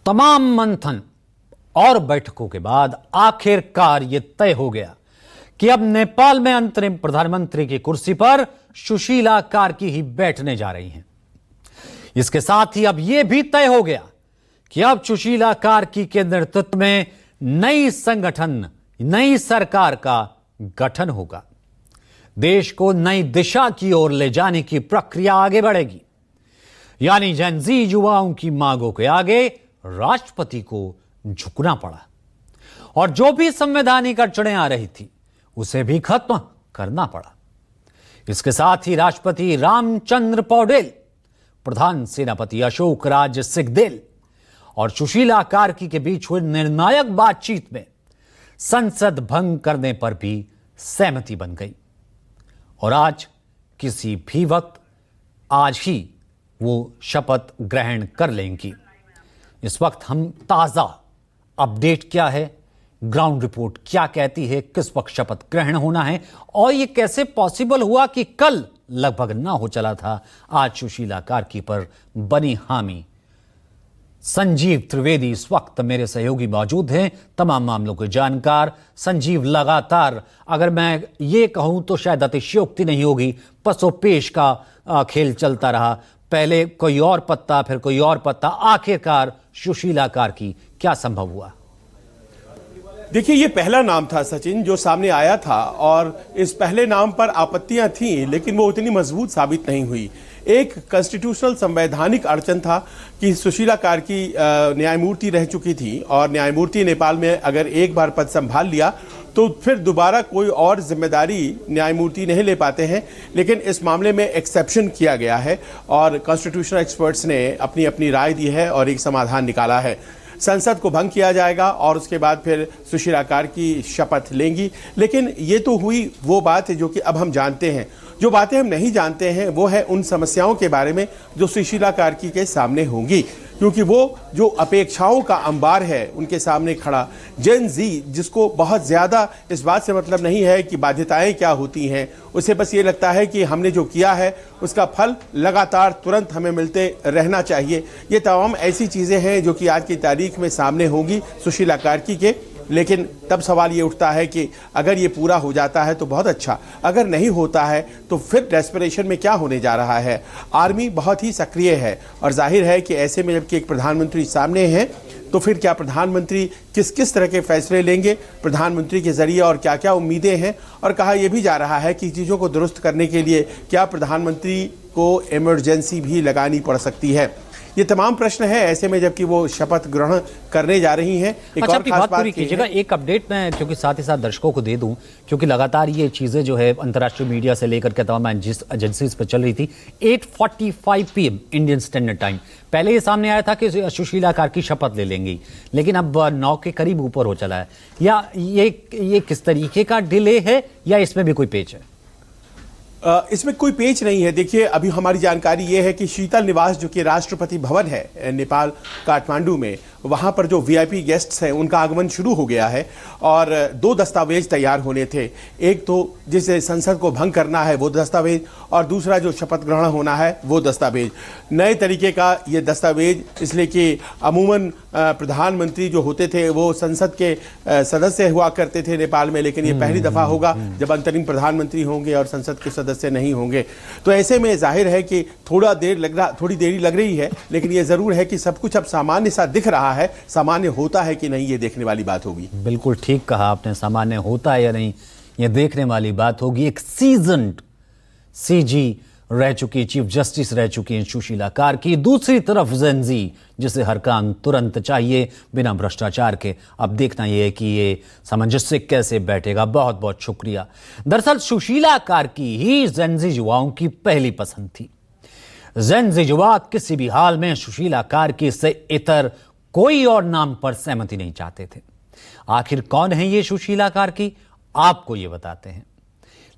तमाम मंथन और बैठकों के बाद आखिरकार यह तय हो गया कि अब नेपाल में अंतरिम प्रधानमंत्री की कुर्सी पर सुशीला कार्की ही बैठने जा रही हैं। इसके साथ ही अब यह भी तय हो गया कि अब सुशीला कार्की के नेतृत्व में नई सरकार का गठन होगा। देश को नई दिशा की ओर ले जाने की प्रक्रिया आगे बढ़ेगी। यानी जेनजी युवाओं की मांगों के आगे राष्ट्रपति को झुकना पड़ा और जो भी संवैधानिक अड़चनें आ रही थी उसे भी खत्म करना पड़ा। इसके साथ ही राष्ट्रपति रामचंद्र पौडेल, प्रधान सेनापति अशोक राज सिंहदेल और सुशीला कार्की के बीच हुई निर्णायक बातचीत में संसद भंग करने पर भी सहमति बन गई और आज किसी भी वक्त आज ही वो शपथ ग्रहण कर लेंगी। इस वक्त हम ताजा अपडेट क्या है, ग्राउंड रिपोर्ट क्या कहती है, किस वक्त शपथ ग्रहण होना है और ये कैसे पॉसिबल हुआ कि कल लगभग ना हो चला था, आज सुशीला कार्की पर बनी हामी। संजीव त्रिवेदी इस वक्त मेरे सहयोगी मौजूद हैं, तमाम मामलों के जानकार। संजीव, लगातार अगर मैं ये कहूं तो शायद अतिशयोक्ति नहीं होगी, पसोपेश का खेल चलता रहा। पहले कोई और पत्ता, फिर कोई और पत्ता, आखिरकार सुशीला कार्की क्या संभव हुआ? देखिए, ये पहला नाम था सचिन जो सामने आया था और इस पहले नाम पर आपत्तियां थीं, लेकिन वो उतनी मजबूत साबित नहीं हुई। एक कॉन्स्टिट्यूशनल संवैधानिक अड़चन था कि सुशीला कार्की न्यायमूर्ति रह चुकी थी और न्यायमूर्ति नेपाल में अगर एक बार पद संभाल लिया तो फिर दोबारा कोई और जिम्मेदारी न्यायमूर्ति नहीं ले पाते हैं। लेकिन इस मामले में एक्सेप्शन किया गया है और कॉन्स्टिट्यूशनल एक्सपर्ट्स ने अपनी अपनी राय दी है और एक समाधान निकाला है। संसद को भंग किया जाएगा और उसके बाद फिर सुशीला कार्की शपथ लेंगी। लेकिन ये तो हुई वो बात जो कि अब हम जानते हैं। जो बातें हम नहीं जानते हैं वो है उन समस्याओं के बारे में जो सुशीला कार्की के सामने होंगी, क्योंकि वो जो अपेक्षाओं का अंबार है उनके सामने खड़ा जेन जी, जिसको बहुत ज़्यादा इस बात से मतलब नहीं है कि बाध्यताएं क्या होती हैं, उसे बस ये लगता है कि हमने जो किया है उसका फल लगातार तुरंत हमें मिलते रहना चाहिए। ये तमाम ऐसी चीज़ें हैं जो कि आज की तारीख में सामने होंगी सुशीला कार्की के। लेकिन तब सवाल ये उठता है कि अगर ये पूरा हो जाता है तो बहुत अच्छा, अगर नहीं होता है तो फिर डेस्परेशन में क्या होने जा रहा है। आर्मी बहुत ही सक्रिय है और जाहिर है कि ऐसे में जबकि एक प्रधानमंत्री सामने है तो फिर क्या प्रधानमंत्री किस किस तरह के फैसले लेंगे, प्रधानमंत्री के जरिए और क्या क्या उम्मीदें हैं। और कहा यह भी जा रहा है कि चीज़ों को दुरुस्त करने के लिए क्या प्रधानमंत्री को इमरजेंसी भी लगानी पड़ सकती है। ये तमाम प्रश्न है ऐसे में जबकि वो शपथ ग्रहण करने जा रही हैं। एक और खास बात पूरी कीजिएगा, एक अपडेट मैं क्योंकि साथ ही साथ दर्शकों को दे दूं, क्योंकि लगातार ये चीजें जो है अंतर्राष्ट्रीय मीडिया से लेकर के तमाम एजेंसीज पर चल रही थी। 8:45 PM इंडियन स्टैंडर्ड टाइम पहले ये सामने आया था कि सुशीला कार्की शपथ ले लेंगी, लेकिन अब 9 के करीब ऊपर हो चला है। या ये किस तरीके का डिले है या इसमें भी कोई पेच है? इसमें कोई पेच नहीं है। देखिए, अभी हमारी जानकारी ये है कि शीतल निवास जो कि राष्ट्रपति भवन है नेपाल काठमांडू में, वहाँ पर जो VIP गेस्ट्स हैं उनका आगमन शुरू हो गया है और 2 दस्तावेज तैयार होने थे। एक तो जिसे संसद को भंग करना है वो दस्तावेज और दूसरा जो शपथ ग्रहण होना है वो दस्तावेज। नए तरीके का ये दस्तावेज इसलिए कि अमूमन प्रधानमंत्री जो होते थे वो संसद के सदस्य हुआ करते थे नेपाल में, लेकिन ये पहली दफ़ा होगा जब अंतरिम प्रधानमंत्री होंगे और संसद के सदस्य नहीं होंगे। तो ऐसे में जाहिर है कि थोड़ी देरी लग रही है, लेकिन ये ज़रूर है कि सब कुछ अब सामान्य सा दिख रहा है। सामान्य होता है कि नहीं ये देखने वाली बात होगी। बिल्कुल ठीक कहा आपने, सामान्य होता है या नहीं ये देखने वाली बात होगी। एक सीजन्ड CG रह चुकी, चीफ जस्टिस रह चुकी हैं सुशीला कार्की। दूसरी तरफ जेनजी, जिसे हर काम तुरंत चाहिए बिना भ्रष्टाचार के। अब देखना यह है कि ये सामंजस्य कैसे बैठेगा। बहुत बहुत शुक्रिया। दरअसल सुशीला कार्की ही जेनजी युवाओं की पहली पसंद थी। जेनजी युवा किसी भी हाल में सुशीला कार्की से इतर कोई और नाम पर सहमति नहीं चाहते थे। आखिर कौन है ये सुशीला कार्की, आपको ये बताते हैं।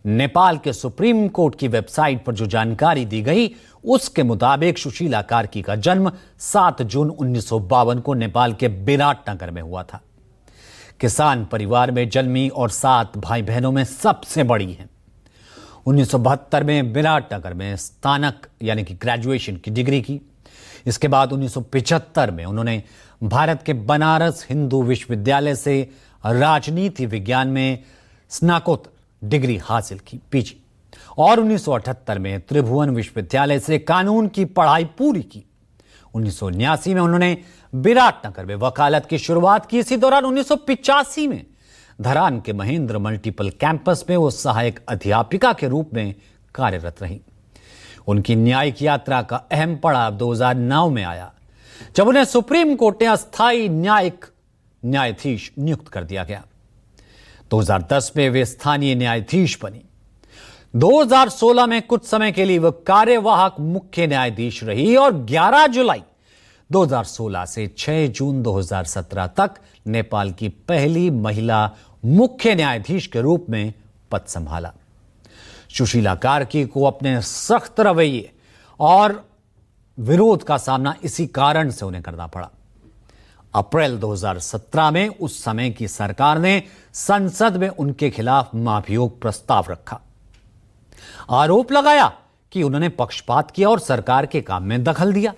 नेपाल के सुप्रीम कोर्ट की वेबसाइट पर जो जानकारी दी गई उसके मुताबिक सुशीला कार्की का जन्म 7 जून 1952 को नेपाल के विराटनगर में हुआ था। किसान परिवार में जन्मी और 7 भाई बहनों में सबसे बड़ी हैं। 1972 में विराटनगर में स्नातक यानी कि ग्रेजुएशन की डिग्री की। इसके बाद 1975 में उन्होंने भारत के बनारस हिंदू विश्वविद्यालय से राजनीति विज्ञान में स्नातकोत्तर डिग्री हासिल की, पीजी, और 1978 में त्रिभुवन विश्वविद्यालय से कानून की पढ़ाई पूरी की। 1979 में उन्होंने विराटनगर में वकालत की शुरुआत की। इसी दौरान 1985 में धरान के महेंद्र मल्टीपल कैंपस में वो सहायक अध्यापिका के रूप में कार्यरत रही। उनकी न्यायिक यात्रा का अहम पड़ाव 2009 में आया, जब उन्हें सुप्रीम कोर्ट ने अस्थायी न्यायाधीश नियुक्त कर दिया गया। 2010 में वे स्थानीय न्यायाधीश बनी। 2016 में कुछ समय के लिए वह कार्यवाहक मुख्य न्यायाधीश रही और 11 जुलाई 2016 से 6 जून 2017 तक नेपाल की पहली महिला मुख्य न्यायाधीश के रूप में पद संभाला। सुशीला कार्की को अपने सख्त रवैये और विरोध का सामना इसी कारण से उन्हें करना पड़ा। अप्रैल 2017 में उस समय की सरकार ने संसद में उनके खिलाफ महाभियोग प्रस्ताव रखा। आरोप लगाया कि उन्होंने पक्षपात किया और सरकार के काम में दखल दिया।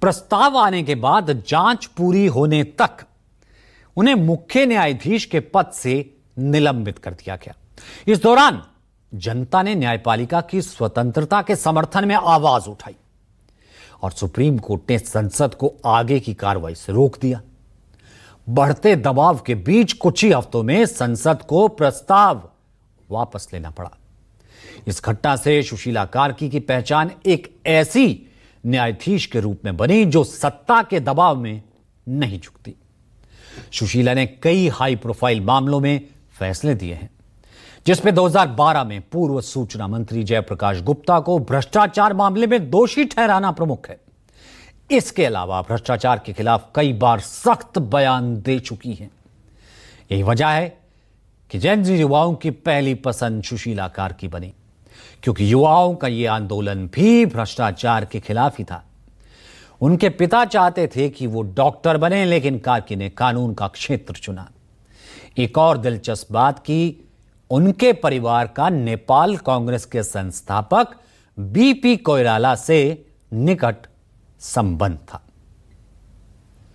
प्रस्ताव आने के बाद जांच पूरी होने तक उन्हें मुख्य न्यायाधीश के पद से निलंबित कर दिया गया। इस दौरान जनता ने न्यायपालिका की स्वतंत्रता के समर्थन में आवाज उठाई और सुप्रीम कोर्ट ने संसद को आगे की कार्रवाई से रोक दिया। बढ़ते दबाव के बीच कुछ ही हफ्तों में संसद को प्रस्ताव वापस लेना पड़ा। इस घटना से सुशीला कार्की की पहचान एक ऐसी न्यायाधीश के रूप में बनी जो सत्ता के दबाव में नहीं झुकती। सुशीला ने कई हाई प्रोफाइल मामलों में फैसले दिए हैं, जिसमें 2012 में पूर्व सूचना मंत्री जयप्रकाश गुप्ता को भ्रष्टाचार मामले में दोषी ठहराना प्रमुख है। इसके अलावा भ्रष्टाचार के खिलाफ कई बार सख्त बयान दे चुकी हैं। यही वजह है कि जेन ज़ी युवाओं की पहली पसंद सुशीला कार्की बनी, क्योंकि युवाओं का यह आंदोलन भी भ्रष्टाचार के खिलाफ ही था। उनके पिता चाहते थे कि वो डॉक्टर बने, लेकिन कार्की ने कानून का क्षेत्र चुना। एक और दिलचस्प बात कि उनके परिवार का नेपाल कांग्रेस के संस्थापक बीपी कोइराला से निकट संबंध था।